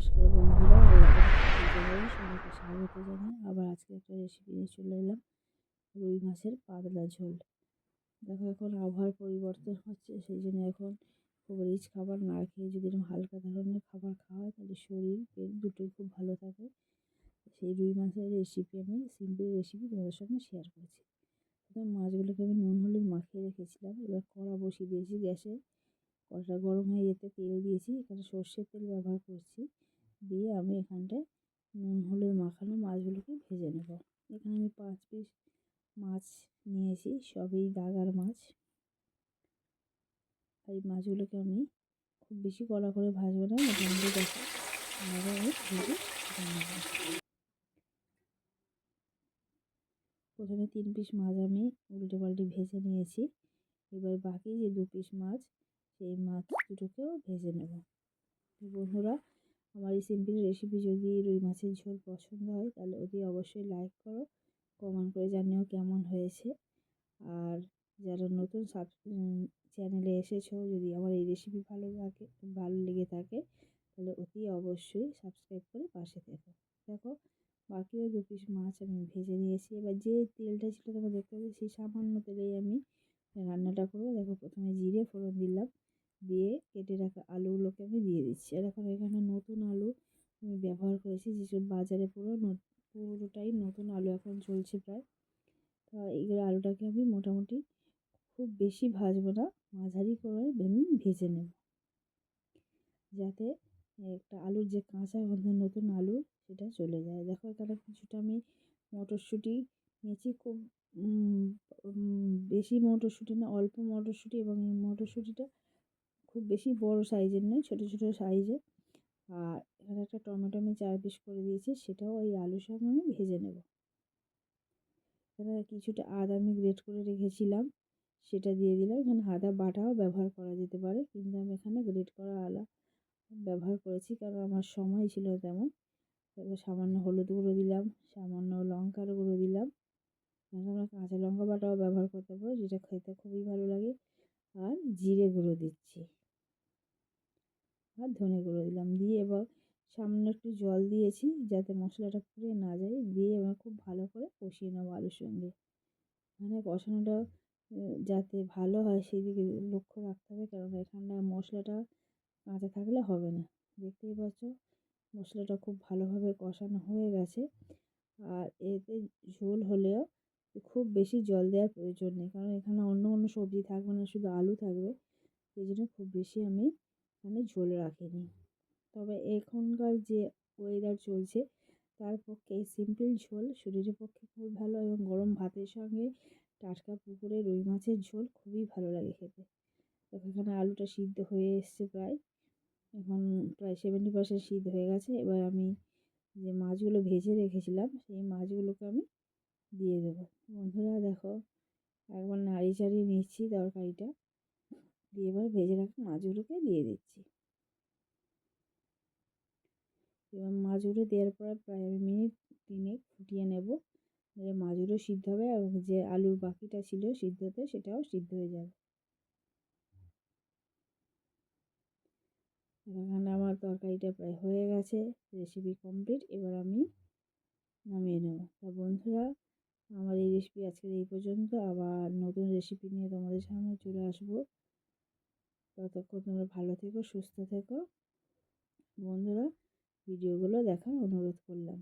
নমস্কার বন্ধুরা, রান্নাঘরে সবাইকে স্বাগত জানাই। আবার আজকে একটা রেসিপি নিয়ে চলে এলাম, রুই মাছের পাতলা ঝোল। দেখো, এখন আবহাওয়ার পরিবর্তন হচ্ছে, সেই জন্য এখন খুব রিচ খাবার না খেয়ে যদি এরকম হালকা ধরনের খাবার খাওয়া হয় তাহলে শরীর পেট দুটোই খুব ভালো থাকে। সেই রুই মাছের রেসিপি, আমি সিম্পল রেসিপি তোমাদের সঙ্গে শেয়ার করছি। প্রথমে মাছগুলোকে আমি নুন হলুদ মাখিয়ে রেখেছিলাম। এবার কড়া বসিয়ে দিয়েছি গ্যাসে। কড়াটা গরম হয়ে যেতে তেল দিয়েছি, এখানে সর্ষের তেল ব্যবহার করছি। দিয়ে আমি এখানটায় নুন হলুদ মাখানো মাছগুলোকে ভেজে নেব। এখানে আমি 5 পিস মাছ নিয়েছি, সবই দাগার মাছ। এই মাছগুলোকে আমি খুব বেশি কড়া করে ভাজবো না, মোটামুটি দেখো আমি ভেজে নেব। প্রথমে 3 পিস মাছ আমি উল্টে পাল্টে ভেজে নিয়েছি। এবার বাকি যে 2 পিস মাছ, সেই মাছ দুটোকেও ভেজে নেব। বন্ধুরা, আমার এই সিম্পল রেসিপি যদি রুই মাছের ঝোল পছন্দ হয় তাহলে অতি অবশ্যই লাইক করো, কমেন্ট করে জানিও কেমন হয়েছে। আর যারা নতুন চ্যানেলে এসেছো, যদি আমার এই রেসিপি ভালো লেগে থাকে তাহলে অতি অবশ্যই সাবস্ক্রাইব করে পাশে থেকো। দেখো, বাকিও 2 পিস মাছ আমি ভেজে নিয়েছি। এবার যে তেলটা ছিল তোমরা দেখতে পাচ্ছ, সেই সামান্য তেলেই আমি রান্নাটা করবো। দেখো, প্রথমে জিরে ফোড়ন দিলাম, দিয়ে কেটে রাখা আলুগুলোকে আমি দিয়ে দিচ্ছি। আর এখন এখানে নতুন আলু আমি ব্যবহার করেছি, যেসব বাজারে পুরোটাই নতুন আলু এখন চলছে প্রায়। তা এইগুলো আলুটাকে আমি মোটামুটি খুব বেশি ভাজবো না, মাঝারি করে আমি ভেজে নেব, যাতে একটা আলুর যে কাঁচা গন্ধ নতুন আলু সেটা চলে যায়। দেখো, এখানে কিছুটা আমি মটরশুঁটি নিয়েছি, খুব বেশি মটরশুঁটি না, অল্প মটরশুঁটি, এবং এই মটরশুঁটিটা খুব বেশি বড় সাইজের নয়, ছোট ছোট সাইজের। আর এখানে একটা টমেটো আমি 4 পিস করে দিয়েছি, সেটাও এই আলুর সঙ্গে আমি ভেজে নেব। এখানে কিছুটা আদা আমি গ্রেট করে রেখেছিলাম, সেটা দিয়ে দিলাম। এখানে আদা বাটাও ব্যবহার করা যেতে পারে, কিন্তু আমি এখানে গ্রেট করা আদা ব্যবহার করেছি কারণ আমার সময় ছিল তেমন। তারপর সামান্য হলুদ গুঁড়ো দিলাম, সামান্য লঙ্কার গুঁড়ো দিলাম। আমরা কাঁচা লঙ্কা বাটাও ব্যবহার করতে পারো, যেটা খেতে খুবই ভালো লাগে। আর জিরে গুঁড়ো দিচ্ছি, আর ধনে গুঁড়ো দিলাম। দিয়ে এবার সামান্য একটু জল দিয়েছি যাতে মশলাটা পুড়ে না যায়। দিয়ে এবার খুব ভালো করে কষিয়ে নেবো আলুর সঙ্গে। মানে কষানোটা যাতে ভালো হয় সেই দিকে লক্ষ্য রাখতে হবে, কারণ এখানটা মশলাটা কাঁচা থাকলে হবে না। দেখতেই পাচ্ছ, মশলাটা খুব ভালোভাবে কষানো হয়ে গেছে। আর এতে ঝোল হলেও খুব বেশি জল দেওয়ার প্রয়োজন নেই, কারণ এখানে অন্য সবজি থাকবে না, শুধু আলু থাকবে। সেই জন্য খুব বেশি আমি এখানে ঝোল রাখিনি। তবে এখনকার যে ওয়েদার চলছে তার পক্ষে এই সিম্পল ঝোল শরীরের পক্ষে খুব ভালো, এবং গরম ভাতের সঙ্গে টাটকা পুকুরে রুই মাছের ঝোল খুবই ভালো লাগে খেতে। তো এখানে আলুটা সিদ্ধ হয়ে এসছে প্রায়, এখন প্রায় 70% সিদ্ধ হয়ে গেছে। এবার আমি যে মাছগুলো ভেজে রেখেছিলাম সেই মাছগুলোকে আমি দিয়ে দেবো। বন্ধুরা দেখো, একবার নাড়ি চাড়িয়ে নিচ্ছি তরকারিটা, দিয়ে এবার ভেজে রাখা মাছগুলোকে দিয়ে দিচ্ছি। এবার মাছগুলো দেওয়ার পর প্রায় আমি মিনিট 3 ফুটিয়ে নেব, মাছগুলো সিদ্ধ হবে এবং যে আলুর বাকিটা ছিল সিদ্ধতে সেটাও সিদ্ধ হয়ে যাবে। এখানে আমার তরকারিটা প্রায় হয়ে গেছে, রেসিপি কমপ্লিট। এবার আমি নামিয়ে নেব। তা বন্ধুরা, আমার এই রেসিপি আজকের এই পর্যন্ত। আবার নতুন রেসিপি নিয়ে তোমাদের সামনে চলে আসবো। ততক্ষণ তোমরা ভালো থেকো, সুস্থ থেকো। বন্ধুরা, ভিডিওগুলো দেখার অনুরোধ করলাম।